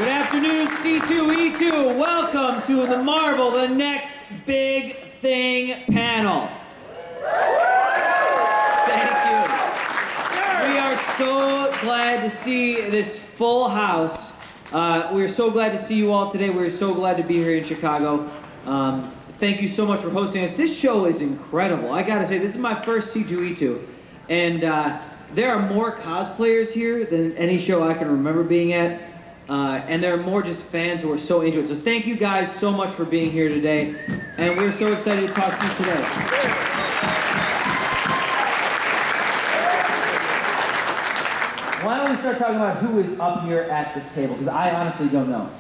Good afternoon, C2E2. Welcome to the Marvel, the Next Big Thing panel. Thank you. We are so glad to see this full house. We're so glad to see you all today. We're so glad to be here in Chicago. Thank you so much for hosting us. This show is incredible. I gotta say, this is my first C2E2. And there are more cosplayers here than any show I can remember being at. And there are more just fans who are so into it. So thank you guys so much for being here today. And we're so excited to talk to you today. Why don't we start talking about who is up here at this table? Because I honestly don't know.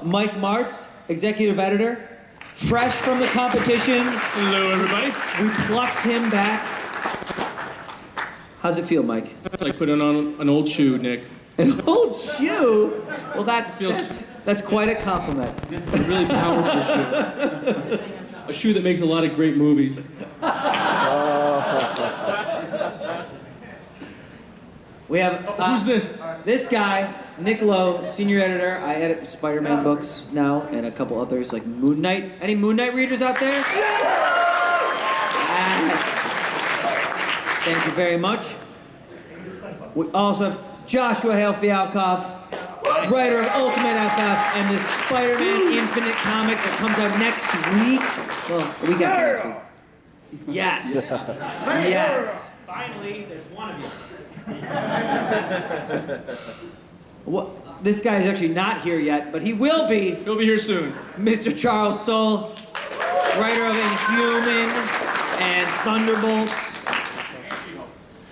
Mike Marts, Executive Editor. Fresh from the competition. Hello, everybody. We plucked him back. How's it feel, Mike? It's like putting on an old shoe, Nick. An old shoe? Well, that's quite a compliment. A really powerful shoe. A shoe that makes a lot of great movies. We have... who's this? This guy, Nick Lowe, senior editor. I edit the Spider-Man books now, and a couple others like Moon Knight. Any Moon Knight readers out there? Yes. Thank you very much. We also have Joshua Hale Fialkov, writer of Ultimate FF and the Spider-Man Infinite comic that comes out next week. Well, we got it next week. Yes. Yes. Finally, there's one of you. This guy is actually not here yet, but he will be. He'll be here soon. Mr. Charles Soule, writer of Inhuman and Thunderbolts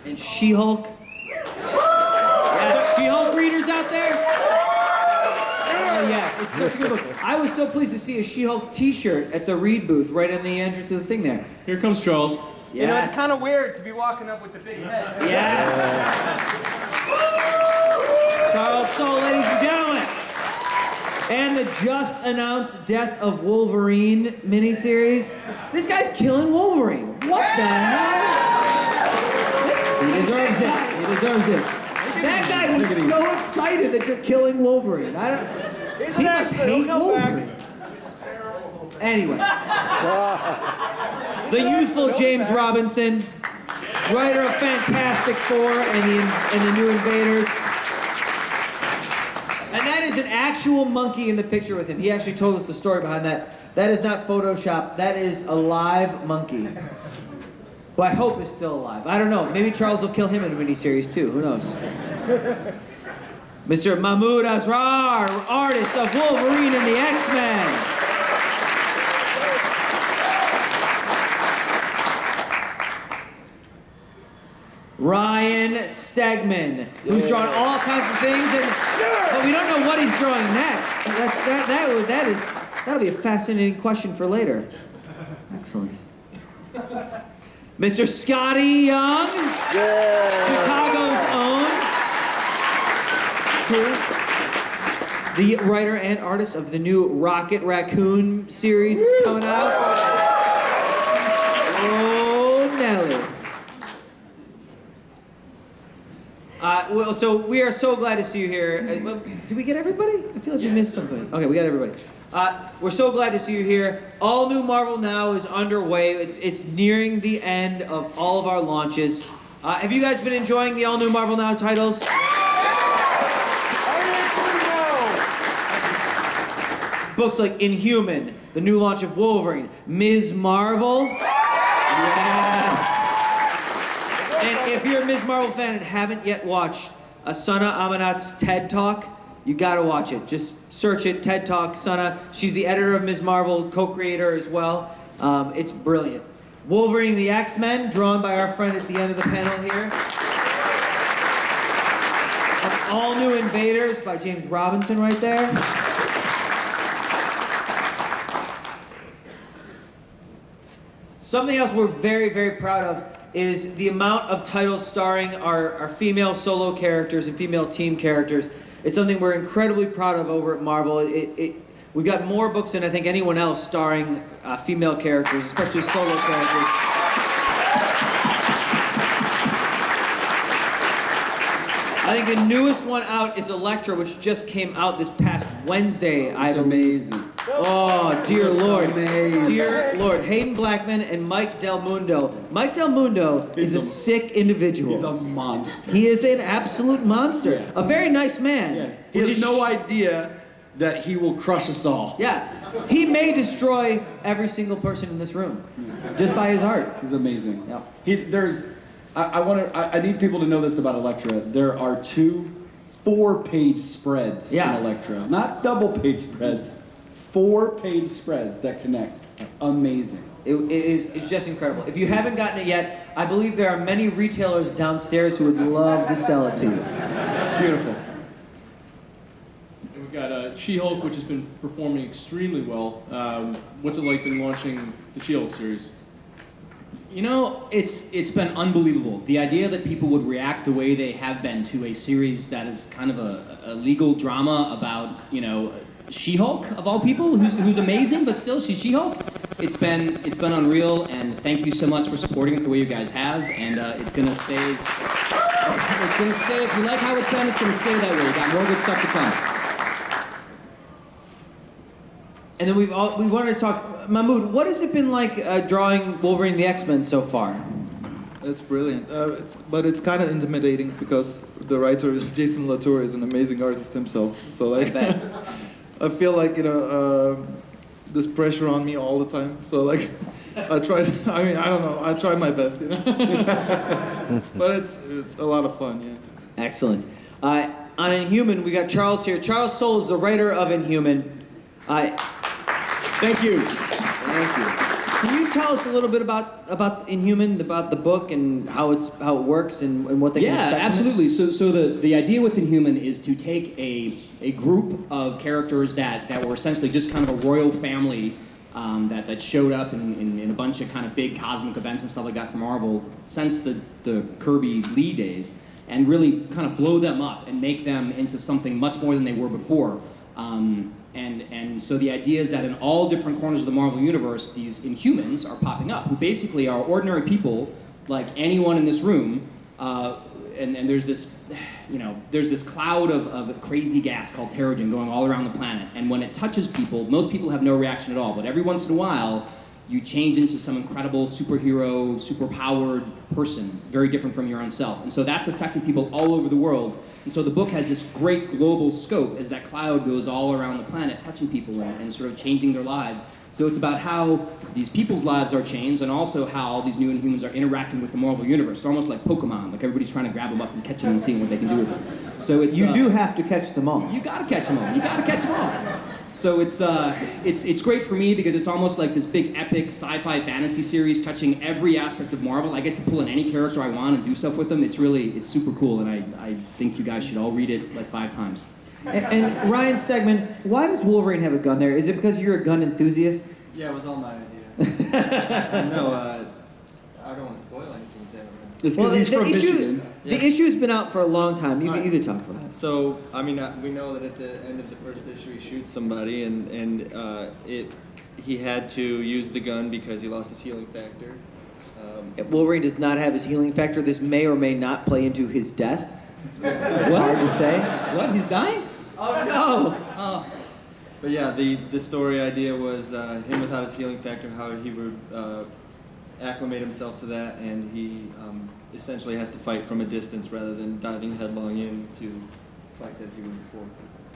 and She-Hulk. Yes, She-Hulk readers out there? Oh yes, it's such a good book. I was so pleased to see a She-Hulk t-shirt at the Read booth right in the entrance of the thing there. Here comes Charles. Yes. You know, it's kind of weird to be walking up with the big head. Yes. Charles Soule, ladies and gentlemen. And the just announced Death of Wolverine miniseries. This guy's killing Wolverine. What the hell? He deserves it. He deserves it. That guy was so excited that you're killing Wolverine. He must hate Wolverine. Anyway. The youthful James Robinson, writer of Fantastic Four and the New Invaders. And that is an actual monkey in the picture with him. He actually told us the story behind that. That is not Photoshop. That is a live monkey. Who I hope is still alive. I don't know. Maybe Charles will kill him in a miniseries too. Who knows? Mr. Mahmud Asrar, artist of Wolverine and the X-Men. Ryan Stegman, who's drawn all kinds of things, but we don't know what he's drawing next. That'll be a fascinating question for later. Excellent. Mr. Skottie Young, Chicago's own. The writer and artist of the new Raccoon series that's coming out. Oh, Nelly. So we are so glad to see you here. Did we get everybody? I feel like we missed something. Okay, we got everybody. We're so glad to see you here. All New Marvel Now is underway. It's nearing the end of all of our launches. Have you guys been enjoying the All New Marvel Now titles? Books like Inhuman, the new launch of Wolverine, Ms. Marvel. Yeah. And if you're a Ms. Marvel fan and haven't yet watched Sana Amanat's TED Talk, you gotta watch it. Just search it, TED Talk, Sana. She's the editor of Ms. Marvel, co-creator as well. It's brilliant. Wolverine the X-Men, drawn by our friend at the end of the panel here. All New Invaders by James Robinson right there. Something else we're very, very proud of is the amount of titles starring our female solo characters and female team characters. It's something we're incredibly proud of over at Marvel. We've got more books than I think anyone else starring female characters, especially solo characters. I think the newest one out is Elektra, which just came out this past Wednesday. It's amazing. Oh, dear It's Lord. amazing. Dear Lord. Hayden Blackman and Mike Del Mundo. Mike Del Mundo is a sick individual. He's a monster. He is an absolute monster. Yeah. A very nice man. Yeah. He has no idea that he will crush us all. Yeah. He may destroy every single person in this room just by his art. He's amazing. Yeah. I need people to know this about Elektra. There are 2 4-page spreads Yeah. in Elektra. Not double-page spreads. 4-page spreads that connect. Amazing. It's just incredible. If you haven't gotten it yet, I believe there are many retailers downstairs who would love to sell it to you. Beautiful. And we've got She-Hulk, which has been performing extremely well. What's it like been launching the She-Hulk series? You know, it's been unbelievable. The idea that people would react the way they have been to a series that is kind of a legal drama about, you know, She-Hulk of all people, who's amazing, but still she's She-Hulk. It's been unreal, and thank you so much for supporting it the way you guys have. And it's gonna stay. It's gonna stay. If you like how it's been, it's gonna stay that way. We got more good stuff to come. And then we wanted to talk, Mahmud, what has it been like drawing Wolverine the X-Men so far? It's brilliant. But it's kind of intimidating because the writer Jason Latour is an amazing artist himself. So like, I feel like this pressure on me all the time. So like, I try my best, But it's a lot of fun, yeah. Excellent. On Inhuman, we got Charles here. Charles Soule is the writer of Inhuman. Thank you. Thank you. Can you tell us a little bit about Inhuman, about the book and how it works and what they can expect? Yeah, absolutely. So the idea with Inhuman is to take a group of characters that were essentially just kind of a royal family that showed up in a bunch of kind of big cosmic events and stuff like that from Marvel since the Kirby Lee days, and really kind of blow them up and make them into something much more than they were before. And so the idea is that in all different corners of the Marvel Universe, these Inhumans are popping up, who basically are ordinary people like anyone in this room. And there's this, there's this cloud of crazy gas called Terrigen going all around the planet. And when it touches people, most people have no reaction at all. But every once in a while, you change into some incredible superhero, superpowered person, very different from your own self. And so that's affecting people all over the world. And so the book has this great global scope as that cloud goes all around the planet, touching people and sort of changing their lives. So it's about how these people's lives are changed and also how these new Inhumans are interacting with the Marvel Universe. It's almost like Pokemon, like everybody's trying to grab them up and catch them and seeing what they can do with them. So it's, You do have to catch them all. You gotta catch them all. You gotta catch them all. So it's great for me because it's almost like this big epic sci-fi fantasy series touching every aspect of Marvel. I get to pull in any character I want and do stuff with them. It's super cool, and I think you guys should all read it like 5 times. And Ryan Stegman, why does Wolverine have a gun there? Is it because you're a gun enthusiast? Yeah, it was all my idea. No, I don't want to spoil anything. It's because he's from Michigan. The issue's been out for a long time. You could talk about it. So, I mean, we know that at the end of the first issue he shoots somebody, and he had to use the gun because he lost his healing factor. Wolverine does not have his healing factor. This may or may not play into his death. It's hard to say. What? He's dying? Oh no! Oh. But yeah, the story idea was him without his healing factor, how he would acclimate himself to that, and he essentially has to fight from a distance rather than diving headlong in to fight as he would before.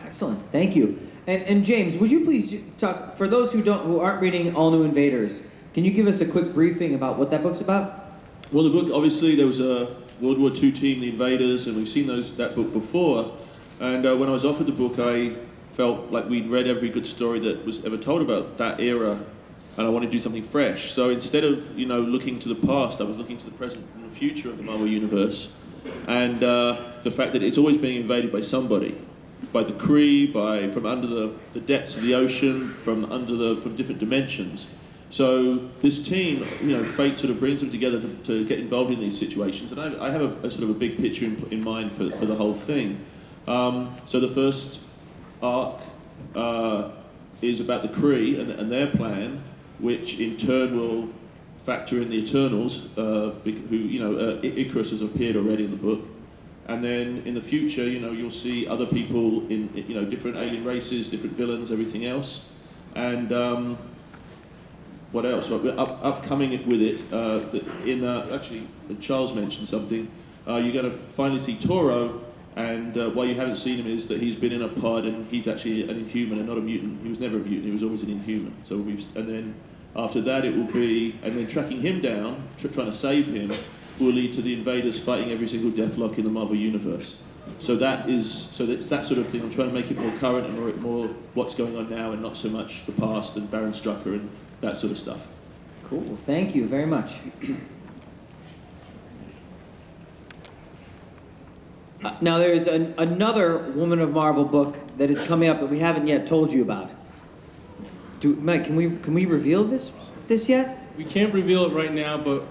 Excellent, thank you. And James, would you please talk for those who aren't reading All New Invaders? Can you give us a quick briefing about what that book's about? Well, the book, obviously, there was a World War II team, the Invaders, and we've seen that book before. And when I was offered the book, I felt like we'd read every good story that was ever told about that era, and I wanted to do something fresh. So instead of looking to the past, I was looking to the present and the future of the Marvel Universe, and the fact that it's always being invaded by somebody, by the Kree, from under the depths of the ocean, from different dimensions. So this team, fate sort of brings them together to get involved in these situations, and I have a sort of a big picture in mind for the whole thing. So the first arc is about the Kree and their plan, which in turn will factor in the Eternals, who Icarus has appeared already in the book, And then in the future, you'll see other people in, different alien races, different villains, everything else. And what else? Upcoming with it, actually, Charles mentioned something. You're going to finally see Toro, and why you haven't seen him is that he's been in a pod, and he's actually an Inhuman and not a mutant. He was never a mutant; he was always an Inhuman. And then after that, it will be, and then tracking him down, trying to save him, will lead to the Invaders fighting every single Deathlock in the Marvel Universe. So it's that sort of thing. I'm trying to make it more current and more what's going on now, and not so much the past and Baron Strucker and that sort of stuff. Cool. Well, thank you very much. Now there's another Woman of Marvel book that is coming up that we haven't yet told you about. Mike, can we reveal this yet? We can't reveal it right now, but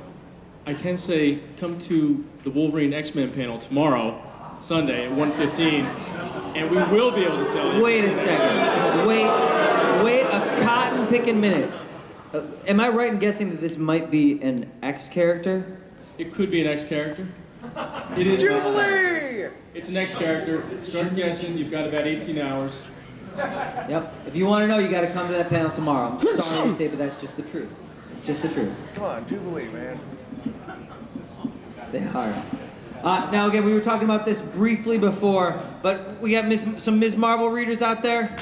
I can say come to the Wolverine X-Men panel tomorrow, Sunday at 1:15, and we will be able to tell you. Wait a second. Wait a cotton picking minute. Am I right in guessing that this might be an X character? It could be an X character. It is. Jubilee! It's an X character. Start guessing. You've got about 18 hours. Yep. If you want to know, you got to come to that panel tomorrow. I'm sorry to say, but that's just the truth. It's just the truth. Come on, Jubilee, man. They are. Now, again, we were talking about this briefly before, but we got some Ms. Marvel readers out there.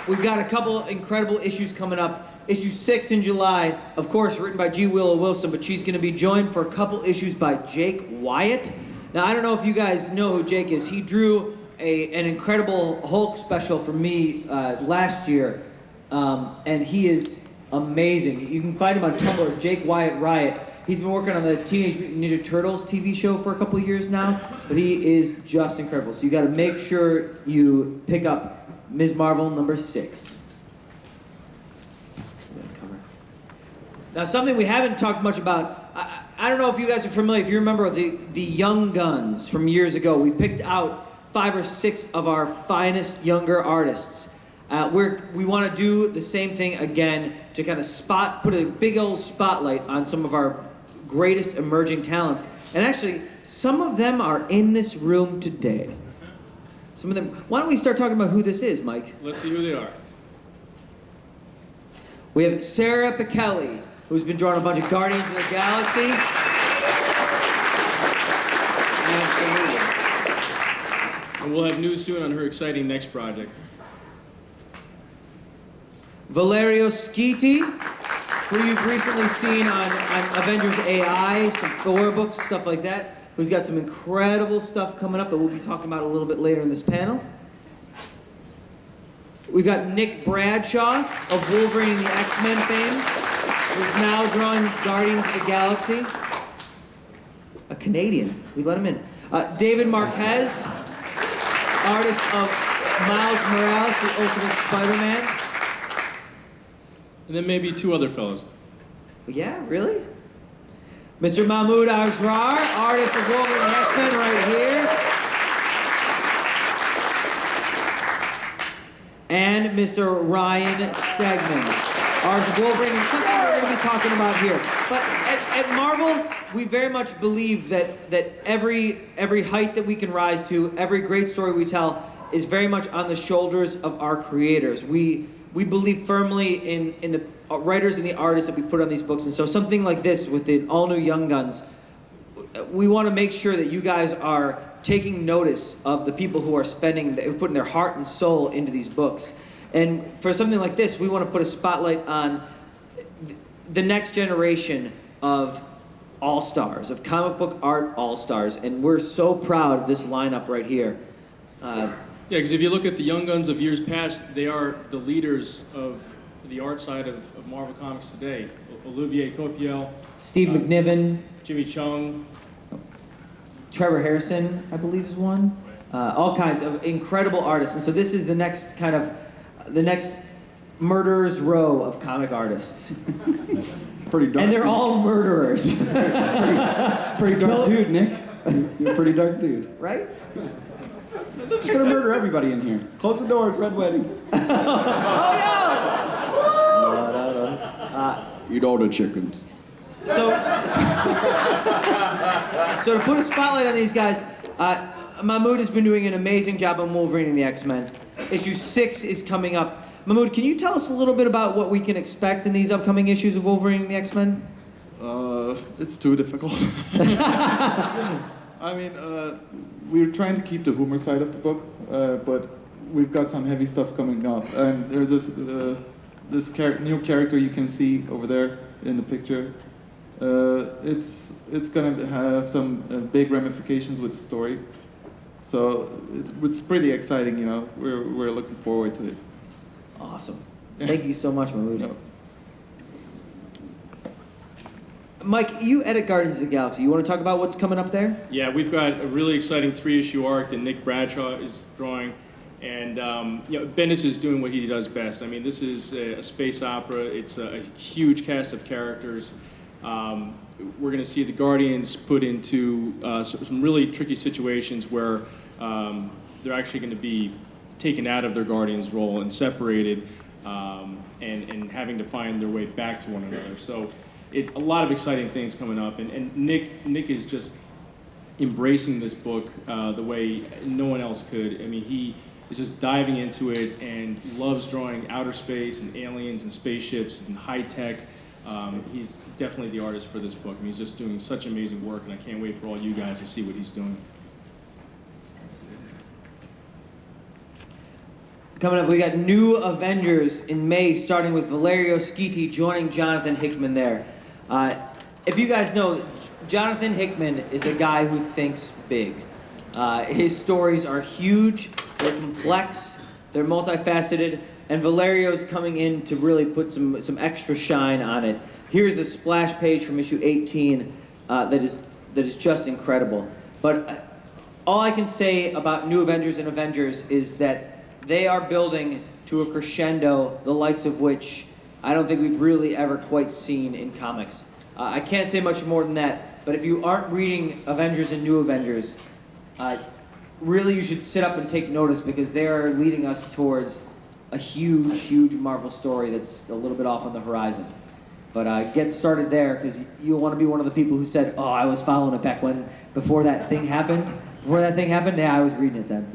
We've got a couple incredible issues coming up. Issue 6 in July, of course, written by G. Willow Wilson, but she's going to be joined for a couple issues by Jake Wyatt. Now, I don't know if you guys know who Jake is. He drew an incredible Hulk special for me last year, and he is amazing. You can find him on Tumblr, Jake Wyatt Riot. He's been working on the Teenage Mutant Ninja Turtles TV show for a couple of years now, but he is just incredible. So you got to make sure you pick up Ms. Marvel number 6. Now, something we haven't talked much about, I don't know if you guys are familiar, if you remember the Young Guns from years ago. We picked out 5 or 6 of our finest younger artists. We want to do the same thing again to kind of put a big old spotlight on some of our greatest emerging talents. And actually, some of them are in this room today. Some of them. Why don't we start talking about who this is, Mike? Let's see who they are. We have Sarah Pichelli, who's been drawing a bunch of Guardians of the Galaxy. Absolutely. And we'll have news soon on her exciting next project. Valerio Skottie, who you've recently seen on Avengers AI, some Thor books, stuff like that, who's got some incredible stuff coming up that we'll be talking about a little bit later in this panel. We've got Nick Bradshaw of Wolverine the X-Men fame, who's now drawing Guardians of the Galaxy. A Canadian. We let him in. David Marquez, artist of Miles Morales, the Ultimate Spider-Man. And then maybe 2 other fellows. Yeah, really? Mr. Mahmud Asrar, artist of Wolverine the X-Men, right here. And Mr. Ryan Stegman, artist of Wolverine, and something we're going to be talking about here. But at Marvel, we very much believe that every height that we can rise to, every great story we tell, is very much on the shoulders of our creators. We believe firmly in the writers and the artists that we put on these books. And so something like this with the all-new Young Guns, we want to make sure that you guys are taking notice of the people who are putting their heart and soul into these books. And for something like this, we want to put a spotlight on the next generation of all-stars, of comic book art all-stars. And we're so proud of this lineup right here. Yeah, because if you look at the Young Guns of years past, they are the leaders of the art side of Marvel Comics today. Olivier Coipel, Steve McNiven, Jimmy Chung, Trevor Harrison, I believe, is one. All kinds of incredible artists. And so this is the next murderer's row of comic artists. Pretty dark. And they're all murderers. pretty dark dude, Nick. You're a pretty dark dude. Right? They're just gonna murder everybody in here. Close the doors, red wedding. Oh no! Eat all the chickens. So to put a spotlight on these guys, Mahmud has been doing an amazing job on Wolverine and the X-Men. Issue 6 is coming up. Mahmud, can you tell us a little bit about what we can expect in these upcoming issues of Wolverine and the X-Men? It's too difficult. I mean, we're trying to keep the humor side of the book, but we've got some heavy stuff coming up. And there's this new character you can see over there in the picture. It's gonna have some big ramifications with the story. So it's pretty exciting, you know. We're looking forward to it. Awesome. Thank you so much, Mahmud. No. Mike, you edit Guardians of the Galaxy. You want to talk about what's coming up there? Yeah, we've got a really exciting 3-issue arc that Nick Bradshaw is drawing, and Bendis is doing what he does best. I mean, this is a space opera. It's a huge cast of characters. We're going to see the Guardians put into some really tricky situations where they're actually going to be taken out of their Guardians role and separated, and having to find their way back to one another. So. A lot of exciting things coming up, and Nick is just embracing this book the way no one else could. I mean, he is just diving into it and loves drawing outer space and aliens and spaceships and high tech. He's definitely the artist for this book. I mean, he's just doing such amazing work, and I can't wait for all you guys to see what he's doing. Coming up, we got New Avengers in May, starting with Valerio Skottie joining Jonathan Hickman there. If you guys know, Jonathan Hickman is a guy who thinks big. His stories are huge, they're complex, they're multifaceted, and Valerio's coming in to really put some extra shine on it. Here's a splash page from issue 18 that is just incredible. But all I can say about New Avengers and Avengers is that they are building to a crescendo, the likes of which I don't think we've really ever quite seen in comics. I can't say much more than that, but if you aren't reading Avengers and New Avengers, really you should sit up and take notice, because they are leading us towards a huge, huge Marvel story that's a little bit off on the horizon. But get started there, because you'll want to be one of the people who said, oh, I was following it back before that thing happened. Before that thing happened, yeah, I was reading it then.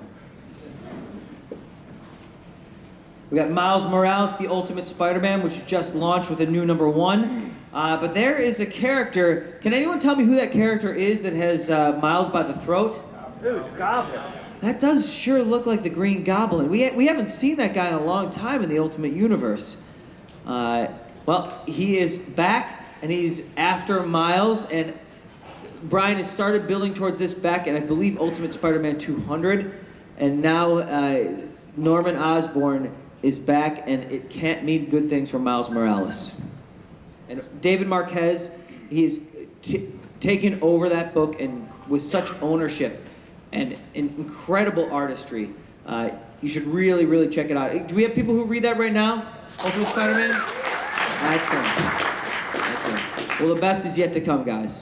We got Miles Morales, The Ultimate Spider-Man, which just launched with a new #1. But there is a character. Can anyone tell me who that character is that has Miles by the throat? Dude, Goblin. That does sure look like the Green Goblin. We haven't seen that guy in a long time in the Ultimate Universe. Well, he is back, and he's after Miles, and Brian has started building towards this back, and I believe Ultimate Spider-Man 200, and now Norman Osborn is back, and it can't mean good things for Miles Morales. And David Marquez, he's taken over that book and with such ownership and incredible artistry. You should really, really check it out. Do we have people who read that right now? Ultimate Spider-Man? Excellent. Well, the best is yet to come, guys.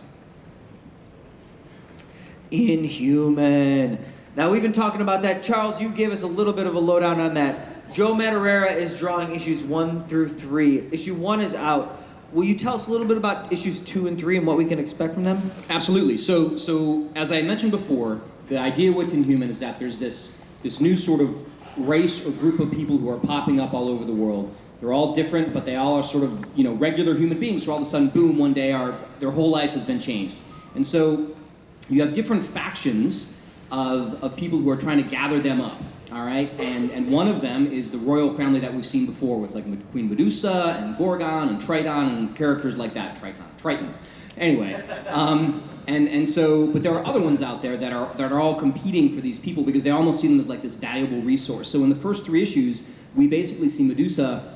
Inhuman. Now, we've been talking about that. Charles, you gave us a little bit of a lowdown on that. Joe Madureira is drawing issues 1 through 3. Issue 1 is out. Will you tell us a little bit about issues 2 and 3 and what we can expect from them? Absolutely. So as I mentioned before, the idea with Inhuman is that there's this new sort of race or group of people who are popping up all over the world. They're all different, but they all are sort of, regular human beings. So all of a sudden, boom, one day their whole life has been changed. And so you have different factions of people who are trying to gather them up. All right, and one of them is the royal family that we've seen before with like Queen Medusa and Gorgon and Triton and characters like that. Triton. Anyway, but there are other ones out there that are all competing for these people because they almost see them as like this valuable resource. So in the first 3 issues, we basically see Medusa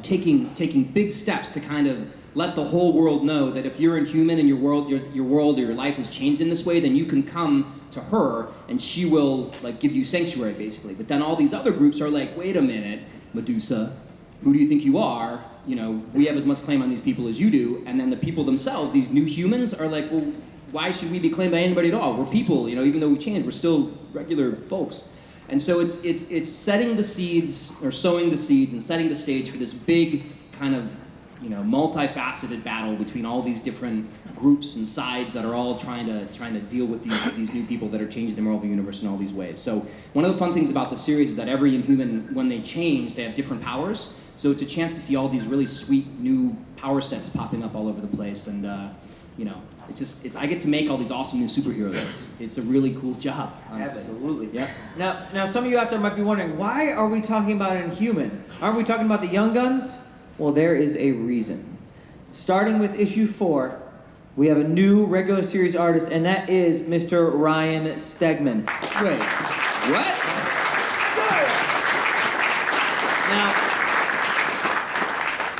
taking big steps to kind of let the whole world know that if you're Inhuman and your world or your life has changed in this way, then you can come to her and she will like give you sanctuary basically. But then all these other groups are like, wait a minute, Medusa, who do you think you are? We have as much claim on these people as you do. And then the people themselves, these new humans, are like, well, why should we be claimed by anybody at all? We're people, even though we changed, we're still regular folks. And so it's setting the seeds, or sowing the seeds and setting the stage for this big kind of multifaceted battle between all these different groups and sides that are all trying to deal with these new people that are changing the Marvel Universe in all these ways. So one of the fun things about the series is that every Inhuman, when they change, they have different powers. So it's a chance to see all these really sweet new power sets popping up all over the place, and I get to make all these awesome new superheroes. It's a really cool job, honestly. Absolutely. Yeah. Now, some of you out there might be wondering, why are we talking about Inhuman? Aren't we talking about the Young Guns? Well, there is a reason. Starting with issue 4, we have a new regular series artist, and that is Mr. Ryan Stegman. Wait, what? Now,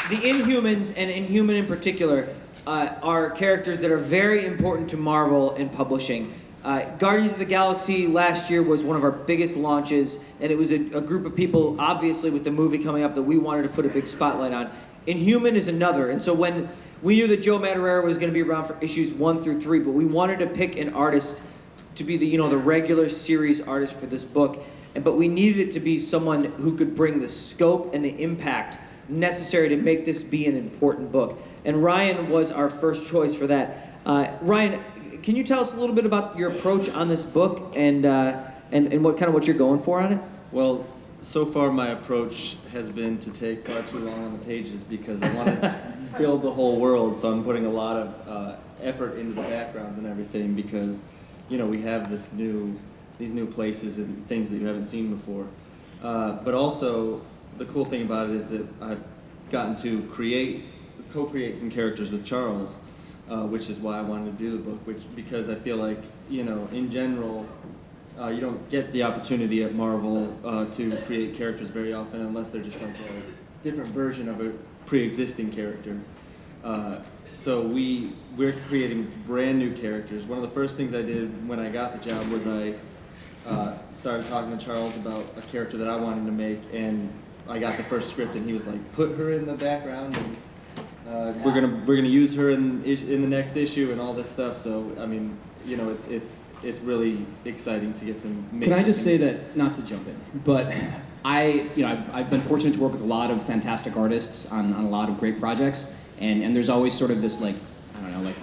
the Inhumans, and Inhuman in particular, are characters that are very important to Marvel in publishing. Guardians of the Galaxy last year was one of our biggest launches, and it was a group of people, obviously with the movie coming up, that we wanted to put a big spotlight on. Inhuman is another, and so when we knew that Joe Madureira was going to be around for issues 1 through 3, but we wanted to pick an artist to be the regular series artist for this book, but we needed it to be someone who could bring the scope and the impact necessary to make this be an important book. And Ryan was our first choice for that. Ryan, can you tell us a little bit about your approach on this book and what you're going for on it? Well, so far my approach has been to take far too long on the pages because I want to build the whole world, so I'm putting a lot of effort into the backgrounds and everything because, we have these new places and things that you haven't seen before. But also, the cool thing about it is that I've gotten to co-create some characters with Charles, which is why I wanted to do the book, because I feel like, in general, you don't get the opportunity at Marvel to create characters very often unless they're just like a different version of a pre-existing character. So we're creating brand new characters. One of the first things I did when I got the job was I started talking to Charles about a character that I wanted to make, and I got the first script, and he was like, "Put her in the background, and we're gonna use her in the next issue and all this stuff." So I mean, it's really exciting to get to make. Can I just say that, not to jump in, but I've been fortunate to work with a lot of fantastic artists on a lot of great projects, and there's always sort of this like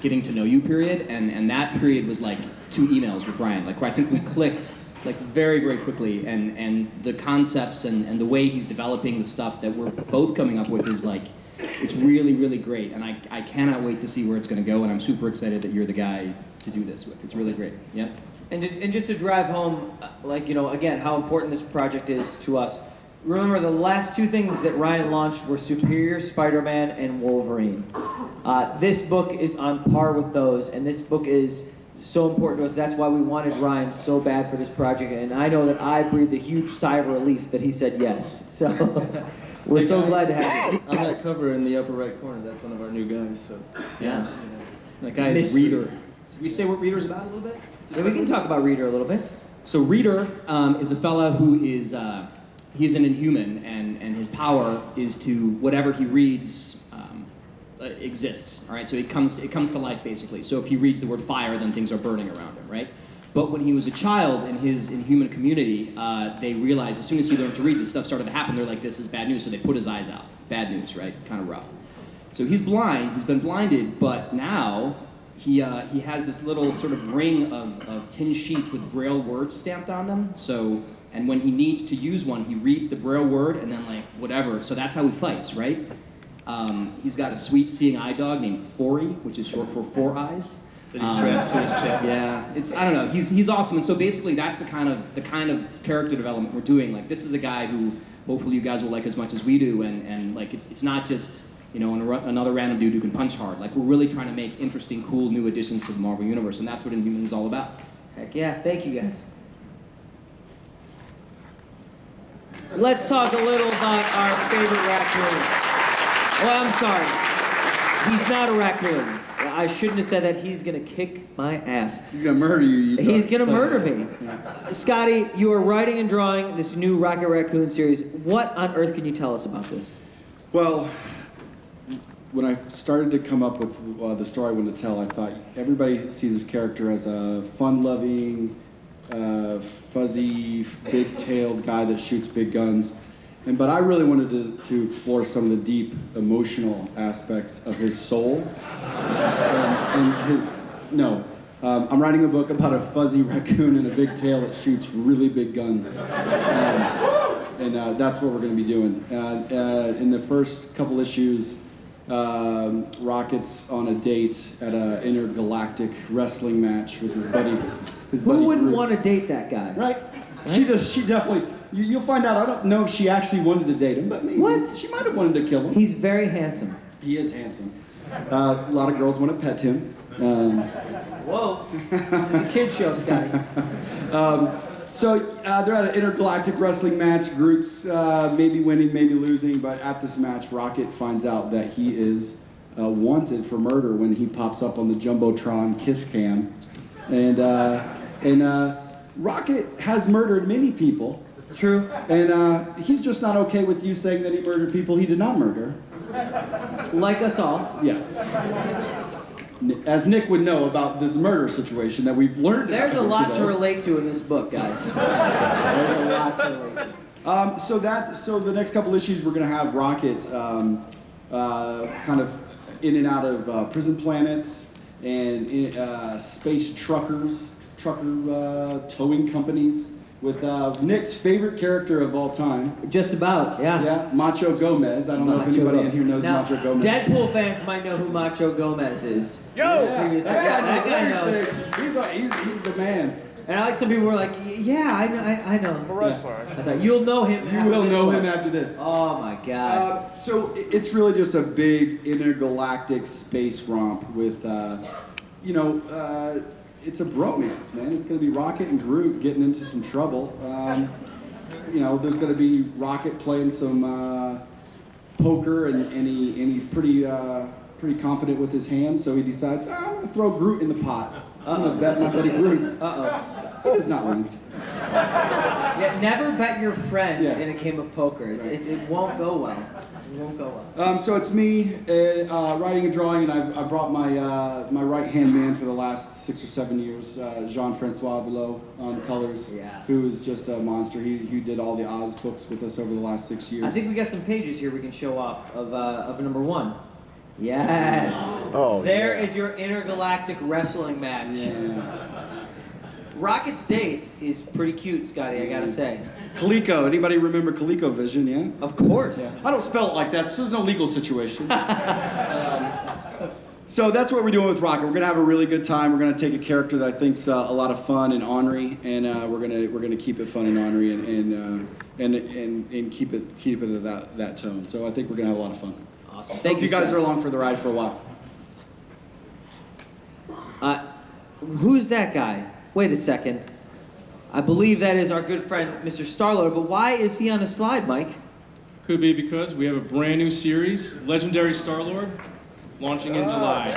getting to know you period, and that period was like 2 emails with Ryan, like where I think we clicked like very, very quickly, and the concepts and the way he's developing the stuff that we're both coming up with is like, it's really, really great, and I cannot wait to see where it's going to go, and I'm super excited that you're the guy to do this with. It's really great. Yeah. And just to drive home, again, how important this project is to us. Remember, the last 2 things that Ryan launched were Superior Spider-Man and Wolverine. This book is on par with those, and this book is so important to us. That's why we wanted Ryan so bad for this project, and I know that I breathed a huge sigh of relief that he said yes. So we're so glad to have you. On that cover in the upper right corner, that's one of our new guys. So yeah, that guy is Reader. Should we say what Reader's about a little bit? Yeah, we can talk about Reader a little bit. So Reader is a fella who is he's an Inhuman, and his power is to whatever he reads exists. All right, so it comes to life basically. So if he reads the word fire, then things are burning around him, right? But when he was a child in his Inhuman community, they realized as soon as he learned to read, this stuff started to happen. They're like, this is bad news, so they put his eyes out. Bad news, right? Kind of rough. So he's blind. He's been blinded, but now he has this little sort of ring of tin sheets with Braille words stamped on them. So, and when he needs to use one, he reads the Braille word and then like whatever. So that's how he fights, right? He's got a sweet seeing eye dog named Fory, which is short for 4 eyes. That he straps to his chest. Yeah, I don't know. He's awesome, and so basically that's the kind of character development we're doing. Like this is a guy who hopefully you guys will like as much as we do, and like it's not just another random dude who can punch hard. Like we're really trying to make interesting, cool new additions to the Marvel universe, and that's what Inhuman is all about. Heck yeah! Thank you guys. Let's talk a little about our favorite raccoon. Well, I'm sorry. He's not a raccoon. I shouldn't have said that. He's going to kick my ass. He's going to murder you. He's going to murder me. Skottie, you are writing and drawing this new Rocket Raccoon series. What on earth can you tell us about this? Well, when I started to come up with the story I wanted to tell, I thought everybody sees this character as a fun-loving, fuzzy, big-tailed guy that shoots big guns. But I really wanted to explore some of the deep emotional aspects of his soul and his. No, I'm writing a book about a fuzzy raccoon and a big tail that shoots really big guns, and that's what we're going to be doing. In the first couple issues, Rocket's on a date at an intergalactic wrestling match with his buddy. Who wouldn't Bruce. want to date that guy? Right? She does. She definitely. You'll find out. I don't know if she actually wanted to date him, but maybe. What? She might have wanted to kill him. He's very handsome. He is handsome. A lot of girls want to pet him. Whoa. It's a kid show, Scotty. So they're at an intergalactic wrestling match. Groot's maybe winning, maybe losing, but at this match, Rocket finds out that he is wanted for murder when he pops up on the Jumbotron kiss cam. And Rocket has murdered many people. True. And he's just not okay with you saying that he murdered people he did not murder. Like us all. Yes. As Nick would know about this murder situation that we've learned. There's a lot today. to relate to in this book, guys. There's a lot to relate to. So the next couple issues we're going to have Rocket kind of in and out of prison planets and space trucker towing companies with Nick's favorite character of all time. Just about, yeah. Yeah, Macho Gomez. I don't know if anybody in here knows now, Macho Gomez. Deadpool fans might know who Macho Gomez is. Yeah, Previous- that guy knows. everything. He's the man. And I like some people were like, yeah, I know. I'm a wrestler. I thought, you'll know him. You will know him after this. Oh my God. So it's really just a big intergalactic space romp with, it's a bromance, man. It's going to be Rocket and Groot getting into some trouble. There's going to be Rocket playing some poker, and he's pretty confident with his hands. So he decides, I'm going to throw Groot in the pot. I'm going to bet my buddy Groot. He does not win. Yeah, never bet your friend Yeah. in a game of poker. It won't go well. It won't go well. So it's me writing and drawing, and I brought my right-hand man for the last 6 or 7 years, Jean-Francois Below on colors, who is just a monster. He did all the Oz books with us over the last 6 years. I think we got some pages here we can show off of number 1. Yes. Oh, There is your intergalactic wrestling match. Yeah. Rocket's date is pretty cute, Scotty, I gotta say. Coleco. Anybody remember ColecoVision? Yeah. Of course. Yeah. I don't spell it like that, so there's no legal situation. So that's what we're doing with Rocket. We're gonna have a really good time. We're gonna take a character that I think's a lot of fun and ornery, and we're gonna keep it fun and ornery and keep it at that tone. So I think we're gonna have a lot of fun. Awesome. Thank you guys are along for the ride for a while. Who's that guy? Wait a second. I believe that is our good friend, Mr. Star-Lord, but why is he on a slide, Mike? Could be because we have a brand new series, Legendary Star-Lord, launching in July.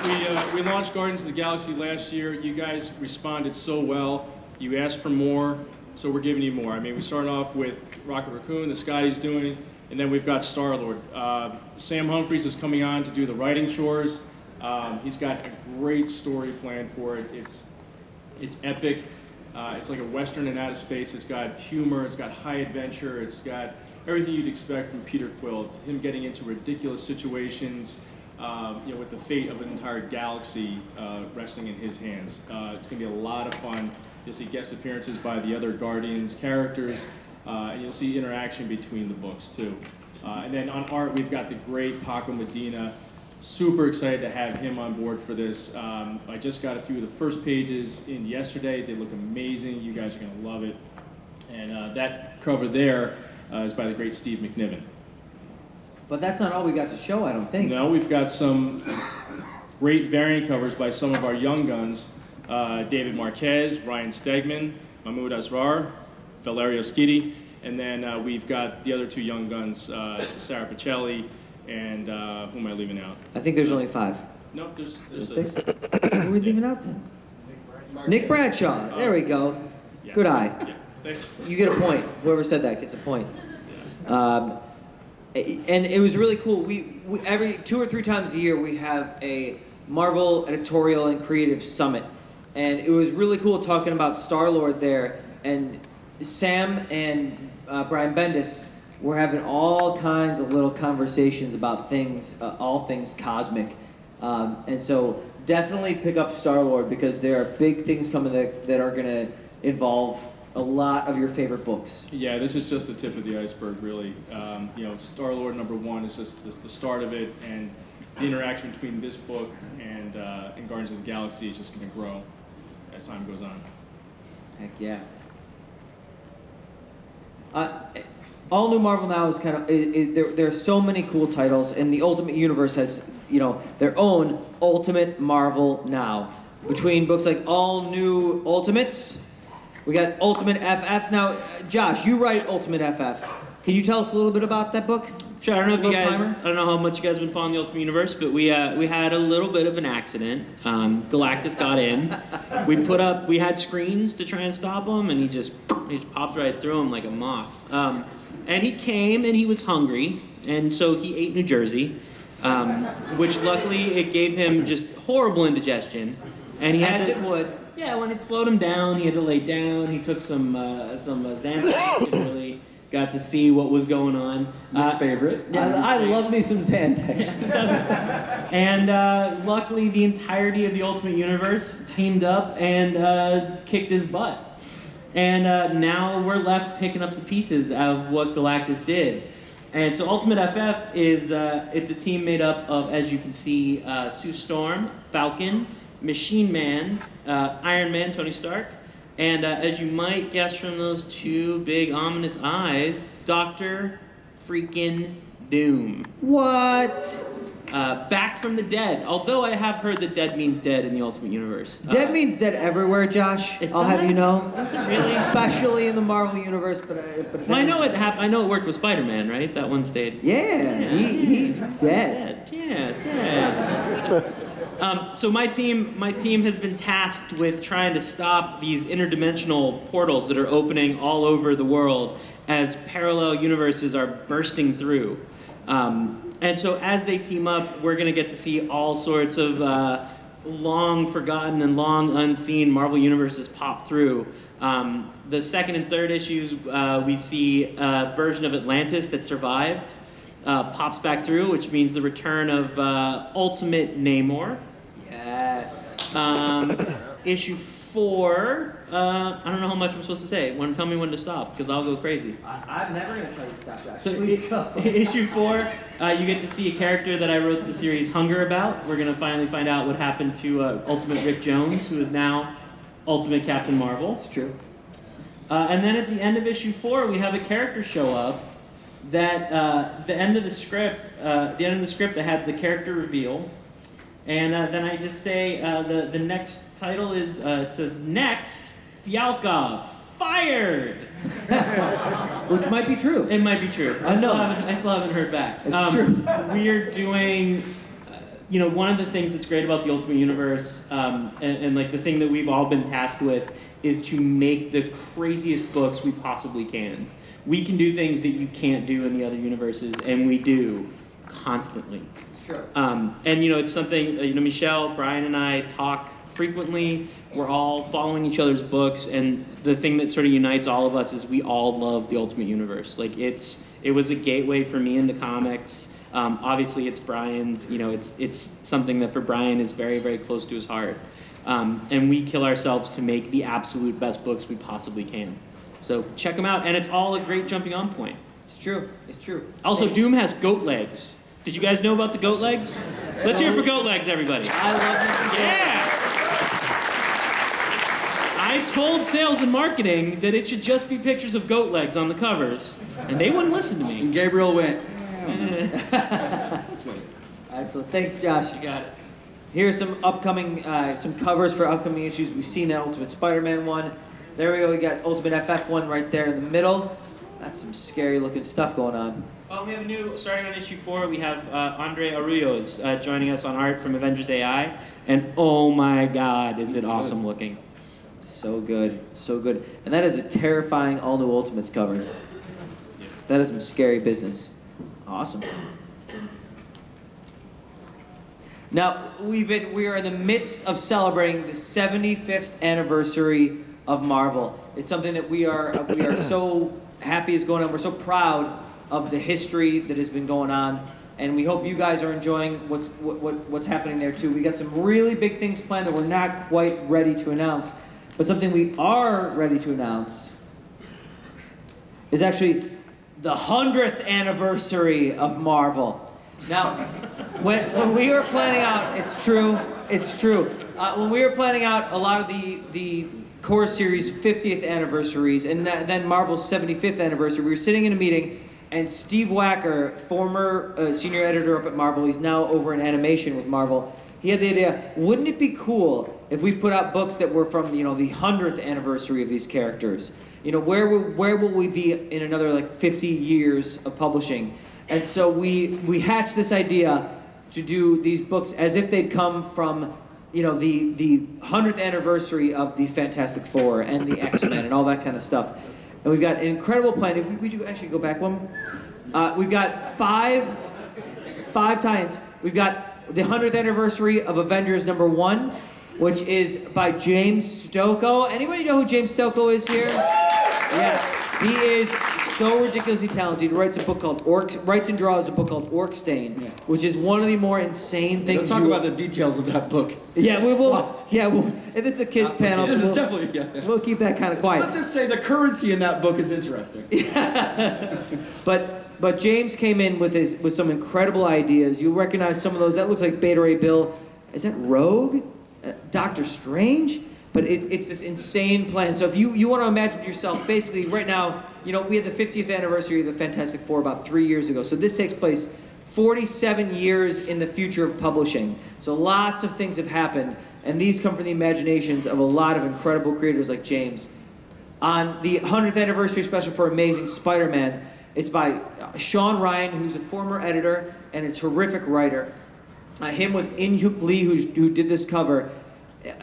So we launched Guardians of the Galaxy last year. You guys responded so well. You asked for more, so we're giving you more. I mean, we started off with Rocket Raccoon, the Scottie's doing, and then we've got Star-Lord. Sam Humphries is coming on to do the writing chores. He's got a great story planned for it. It's epic. It's like a Western in outer space. It's got humor. It's got high adventure. It's got everything you'd expect from Peter Quill. It's him getting into ridiculous situations, with the fate of an entire galaxy resting in his hands. It's going to be a lot of fun. You'll see guest appearances by the other Guardians characters, and you'll see interaction between the books, too. And then on art, we've got the great Paco Medina. Super excited to have him on board for this. I just got a few of the first pages in yesterday. They look amazing. You guys are going to love it. And that cover there is by the great Steve McNiven. But that's not all we got to show, I don't think. No, we've got some great variant covers by some of our young guns. David Marquez, Ryan Stegman, Mahmud Asrar, Valerio Skottie, and then we've got the other two young guns, Sarah Pacelli, and who am I leaving out? I think there's only 5. No, there's 6? Who are we leaving out then? Nick Bradshaw. There we go. Yeah. Good eye. Yeah. Thanks. You get a point. Whoever said that gets a point. And it was really cool. We every 2 or 3 times a year we have a Marvel editorial and creative summit, and it was really cool talking about Star-Lord there. And Sam and Brian Bendis were having all kinds of little conversations about things, all things cosmic. And so definitely pick up Star-Lord because there are big things coming that are going to involve a lot of your favorite books. Yeah, this is just the tip of the iceberg, really. Star-Lord #1 is just the start of it, and the interaction between this book and Guardians of the Galaxy is just going to grow as time goes on. Heck yeah. All New Marvel now is kind of there are so many cool titles, and the Ultimate Universe has their own Ultimate Marvel now. Between books like All New Ultimates, we got Ultimate FF now. Josh, you write Ultimate FF. Can you tell us a little bit about that book? Sure. I don't know if you Little guys. primer? I don't know how much you guys have been following the Ultimate Universe, but we had a little bit of an accident. Galactus got in. We had screens to try and stop him, and he just popped right through him like a moth. And he came and he was hungry, and so he ate New Jersey, which luckily it gave him just horrible indigestion, and he had As to, it would. Yeah, when it slowed him down, he had to lay down. He took some Xanax and really got to see what was going on. Nick's favorite. I love me some Zantac. And luckily, the entirety of the Ultimate Universe teamed up and kicked his butt. And now we're left picking up the pieces of what Galactus did. And so Ultimate FF is it's a team made up of, as you can see, Sue Storm, Falcon, Machine Man, Iron Man, Tony Stark, and as you might guess from those two big ominous eyes, Dr. freaking Doom. What? Back from the dead. Although I have heard that dead means dead in the Ultimate Universe. Dead means dead everywhere, Josh. It I'll have you does? know. Does it really? Especially in the Marvel Universe, but Well, I know it worked with Spider-Man, right? That one stayed. Yeah, he's dead. Yeah, dead. So my team has been tasked with trying to stop these interdimensional portals that are opening all over the world as parallel universes are bursting through. And so as they team up, we're going to get to see all sorts of long forgotten and long unseen Marvel universes pop through. The second and third issues, we see a version of Atlantis that survived, pops back through, which means the return of Ultimate Namor. Yes. Issue 4, I don't know how much I'm supposed to say. Tell me when to stop, because I'll go crazy. I'm never going to tell you to stop, Josh. So Please go. issue 4, you get to see a character that I wrote the series Hunger about. We're going to finally find out what happened to Ultimate Rick Jones, who is now Ultimate Captain Marvel. It's true. And then at the end of issue 4, we have a character show up that the end of the script, I had the character reveal. And then I just say the next title is, it says, Next, Fialkov, fired! Which might be true. It might be true. I still haven't heard back. It's true. We are doing, one of the things that's great about the Ultimate Universe, and like the thing that we've all been tasked with, is to make the craziest books we possibly can. We can do things that you can't do in the other universes, and we do constantly. It's true. And it's something, Michelle, Brian, and I talk frequently. We're all following each other's books, and the thing that sort of unites all of us is we all love the Ultimate Universe. Like it was a gateway for me into comics. Obviously, it's Brian's. It's something that for Brian is very, very close to his heart. And we kill ourselves to make the absolute best books we possibly can. So check them out, and it's all a great jumping on point. It's true. It's true. Also, Doom has goat legs. Did you guys know about the goat legs? Let's hear it for goat legs, everybody. I love it. Yeah! I told sales and marketing that it should just be pictures of goat legs on the covers, and they wouldn't listen to me. And Gabriel went. Excellent. Thanks, Josh. You got it. Here's some upcoming, some covers for upcoming issues. We've seen that Ultimate Spider-Man one. There we go. We got Ultimate FF one right there in the middle. That's some scary looking stuff going on. Well, we have starting on issue 4, we have Andre Arroyo's joining us on art from Avengers AI, and oh my God, is it awesome looking. So good. So good. And that is a terrifying all new Ultimates cover. That is some scary business. Awesome. Now, we are in the midst of celebrating the 75th anniversary of Marvel. It's something that we are so happy is going on. We're so proud of the history that has been going on, and we hope you guys are enjoying what's happening there too. We got some really big things planned that we're not quite ready to announce, but something we are ready to announce is actually the 100th anniversary of Marvel. Now, when we were planning out, it's true. When we were planning out a lot of the core series 50th anniversaries and then Marvel's 75th anniversary, we were sitting in a meeting, and Steve Wacker, former senior editor up at Marvel, he's now over in animation with Marvel, he had the idea, wouldn't it be cool if we put out books that were from, the 100th anniversary of these characters? Where will we be in another like 50 years of publishing? And so we hatched this idea to do these books as if they'd come from, the 100th anniversary of the Fantastic Four and the X-Men and all that kind of stuff. And we've got an incredible plan. If we actually go back one, we've got five tie-ins. We've got the 100th anniversary of Avengers #1, which is by James Stokoe. Anybody know who James Stokoe is here? Yes, he is so ridiculously talented. He writes and draws a book called Orkstain, which is one of the more insane things. Don't talk about the details of that book. Yeah, we will. Wow. Yeah, and this is a kids panel, so This is definitely, we'll keep that kind of quiet. Let's just say the currency in that book is interesting. But James came in with some incredible ideas. You'll recognize some of those. That looks like Beta Ray Bill. Is that Rogue? Doctor Strange? But it's this insane plan. So if you want to imagine yourself, basically right now, we had the 50th anniversary of the Fantastic Four about 3 years ago. So this takes place 47 years in the future of publishing. So lots of things have happened, and these come from the imaginations of a lot of incredible creators like James. On the 100th anniversary special for Amazing Spider-Man, it's by Sean Ryan, who's a former editor and a terrific writer. Him with In-Hyuk Lee, who did this cover.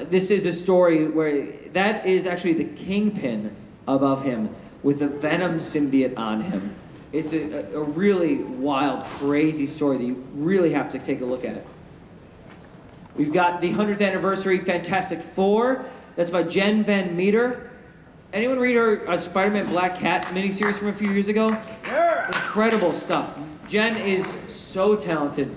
This is a story where that is actually the Kingpin above him with the Venom symbiote on him. It's a really wild, crazy story that you really have to take a look at. We've got the 100th anniversary Fantastic Four. That's by Jen Van Meter. Anyone read her Spider-Man Black Cat miniseries from a few years ago? Yeah. Incredible stuff. Jen is so talented.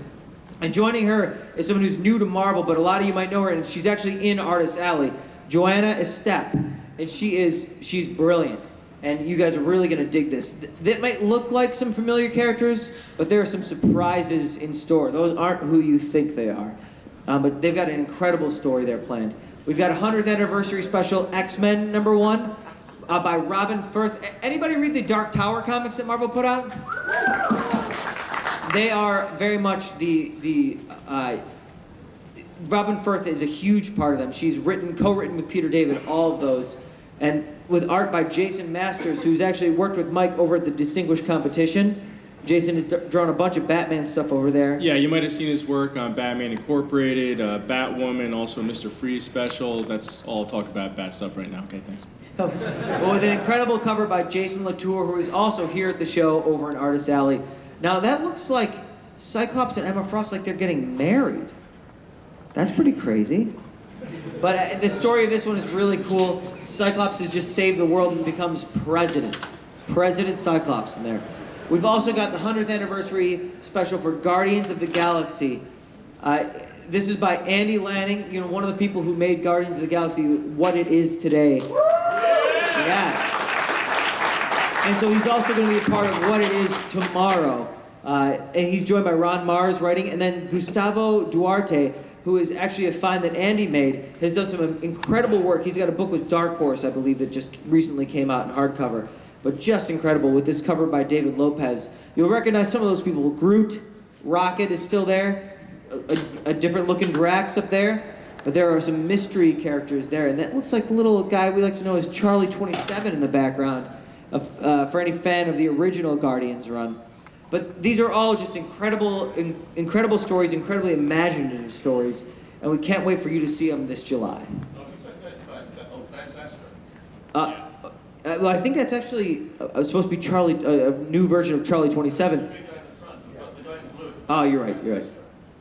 And joining her is someone who's new to Marvel, but a lot of you might know her, and she's actually in Artist Alley, Joanna Estep. And she's brilliant. And you guys are really going to dig this. That might look like some familiar characters, but there are some surprises in store. Those aren't who you think they are. But they've got an incredible story there planned. We've got a 100th anniversary special, X-Men #1, by Robin Firth. Anybody read the Dark Tower comics that Marvel put out? They are very much Robin Firth is a huge part of them. She's co-written with Peter David, all of those. And with art by Jason Masters, who's actually worked with Mike over at the Distinguished Competition. Jason has drawn a bunch of Batman stuff over there. Yeah, you might have seen his work on Batman Incorporated, Batwoman, also Mr. Freeze special. That's all talk about Bat stuff right now. Okay, thanks. Well, with an incredible cover by Jason Latour, who is also here at the show over in Artist Alley. Now that looks like Cyclops and Emma Frost, like they're getting married. That's pretty crazy. But the story of this one is really cool. Cyclops has just saved the world and becomes president. President Cyclops in there. We've also got the 100th anniversary special for Guardians of the Galaxy. This is by Andy Lanning, one of the people who made Guardians of the Galaxy what it is today. Yes. And so he's also going to be a part of what it is tomorrow. And he's joined by Ron Mars writing, and then Gustavo Duarte, who is actually a find that Andy made, has done some incredible work. He's got a book with Dark Horse, I believe, that just recently came out in hardcover. But just incredible with this cover by David Lopez. You'll recognize some of those people. Groot, Rocket is still there, a different looking Drax up there. But there are some mystery characters there, and that looks like the little guy we like to know as Charlie 27 in the background, for any fan of the original Guardians run. But these are all just incredible stories, incredibly imaginative stories, and we can't wait for you to see them this July. Well, I think that's actually supposed to be Charlie, a new version of Charlie 27. Oh, you're right.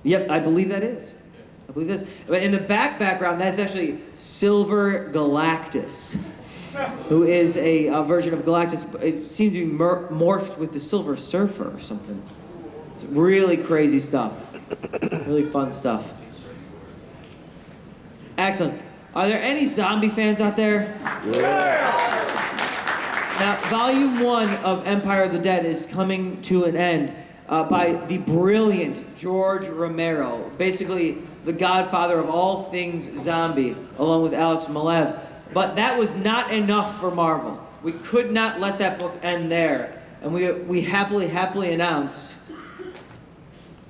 Yep, I believe that is. I believe this. But in the background, that's actually Silver Galactus, who is a version of Galactus. It seems to be morphed with the Silver Surfer or something. It's really crazy stuff. Really fun stuff. Excellent. Are there any zombie fans out there? Yeah. Now, Volume 1 of Empire of the Dead is coming to an end by the brilliant George Romero, basically the godfather of all things zombie, along with Alex Malev. But that was not enough for Marvel. We could not let that book end there. And we happily announce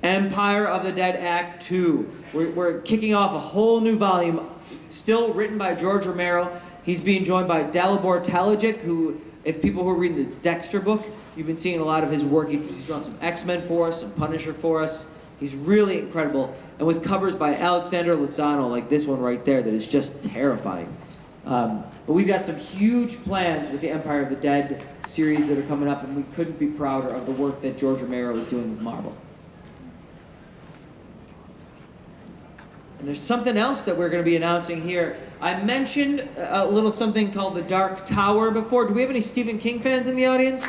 Empire of the Dead Act 2. We're kicking off a whole new volume, still written by George Romero. He's being joined by Dalibor Talajic, who, if people who are reading the Dexter book, you've been seeing a lot of his work. He's drawn some X-Men for us, some Punisher for us. He's really incredible. And with covers by Alexander Lozano, like this one right there, that is just terrifying. But we've got some huge plans with the Empire of the Dead series that are coming up, and we couldn't be prouder of the work that George Romero is doing with Marvel. And there's something else that we're going to be announcing here. I mentioned a little something called the Dark Tower before. Do we have any Stephen King fans in the audience?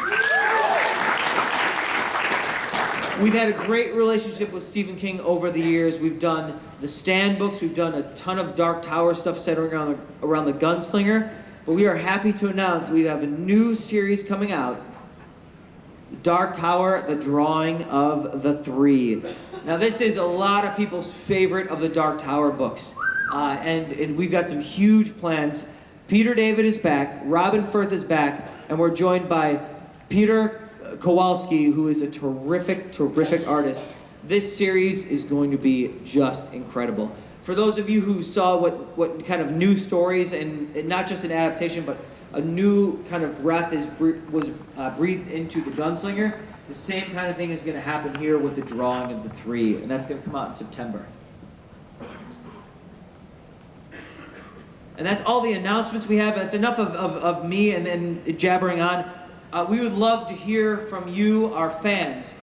We've had a great relationship with Stephen King over the years. We've done the Stand books. We've done a ton of Dark Tower stuff centered around the Gunslinger. But we are happy to announce we have a new series coming out. Dark Tower, The Drawing of the Three. Now this is a lot of people's favorite of the Dark Tower books. And we've got some huge plans. Peter David is back, Robin Firth is back, and we're joined by Peter Kowalski, who is a terrific artist. This series is going to be just incredible. For those of you who saw what kind of new stories, and not just an adaptation, but a new kind of breath was breathed into the Gunslinger, the same kind of thing is going to happen here with the Drawing of the Three, and that's going to come out in September. And that's all the announcements we have. That's enough of me and jabbering on. We would love to hear from you, our fans.